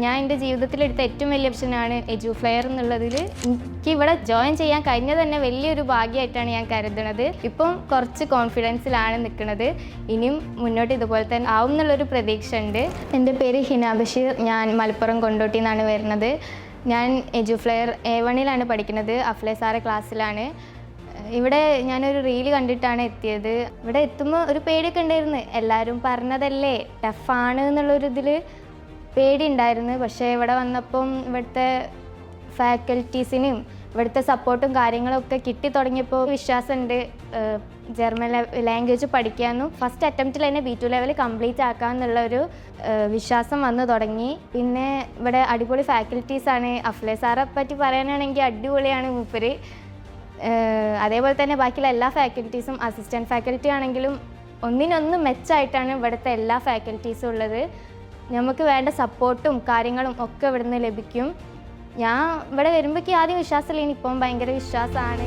ഞാൻ എൻ്റെ ജീവിതത്തിലെടുത്ത ഏറ്റവും വലിയ ഓപ്ഷനാണ് എഡ്യൂഫ്ലെയർ എന്നുള്ളതിൽ. എനിക്ക് ഇവിടെ ജോയിൻ ചെയ്യാൻ കഴിഞ്ഞത് തന്നെ വലിയൊരു ഭാഗ്യമായിട്ടാണ് ഞാൻ കരുതുന്നത്. ഇപ്പം കുറച്ച് കോൺഫിഡൻസിലാണ് നിൽക്കുന്നത്. ഇനിയും മുന്നോട്ട് ഇതുപോലെ തന്നെ ആവും എന്നുള്ളൊരു പ്രതീക്ഷ ഉണ്ട്. എൻ്റെ പേര് ഹിന ബഷീർ. ഞാൻ മലപ്പുറം കൊണ്ടോട്ടിയിൽ നിന്നാണ് വരുന്നത്. ഞാൻ എഡ്യൂഫ്ലെയർ A1-ലാണ് പഠിക്കുന്നത്. അഫ്ലെ സാറെ ക്ലാസ്സിലാണ്. ഇവിടെ ഞാനൊരു റീല് കണ്ടിട്ടാണ് എത്തിയത്. ഇവിടെ എത്തുമ്പോൾ ഒരു പേടിയൊക്കെ ഉണ്ടായിരുന്നു. എല്ലാവരും പറഞ്ഞതല്ലേ ടഫാണ് എന്നുള്ളൊരിതിൽ പേടി ഉണ്ടായിരുന്നു. പക്ഷേ ഇവിടെ വന്നപ്പം ഇവിടുത്തെ ഫാക്കൽറ്റീസിനും ഇവിടുത്തെ സപ്പോർട്ടും കാര്യങ്ങളൊക്കെ കിട്ടി തുടങ്ങിയപ്പോൾ വിശ്വാസമുണ്ട് ജർമ്മൻ ലാംഗ്വേജ് പഠിക്കാമെന്നും ഫസ്റ്റ് അറ്റംപ്റ്റിൽ തന്നെ B2 ലെവൽ കംപ്ലീറ്റ് ആക്കാമെന്നുള്ളൊരു വിശ്വാസം വന്നു തുടങ്ങി. പിന്നെ ഇവിടെ അടിപൊളി ഫാക്കൽറ്റീസാണ്. അഫ്ലെ സാറെ പറ്റി പറയാനാണെങ്കിൽ അടിപൊളിയാണ് മൂപ്പര്. അതേപോലെ തന്നെ ബാക്കിയുള്ള എല്ലാ ഫാക്കൽറ്റീസും അസിസ്റ്റൻറ്റ് ഫാക്കൽറ്റി ആണെങ്കിലും ഒന്നിനൊന്ന് മെച്ചമായിട്ടാണ് ഇവിടുത്തെ എല്ലാ ഫാക്കൽറ്റീസും ഉള്ളത്. നമുക്ക് വേണ്ട സപ്പോർട്ടും കാര്യങ്ങളും ഒക്കെ ഇവിടുന്ന് ലഭിക്കും. ഞാൻ ഇവിടെ വരുമ്പോഴേക്കും ആദ്യം വിശ്വാസമില്ല, ഇനിയിപ്പം ഭയങ്കര വിശ്വാസമാണ്.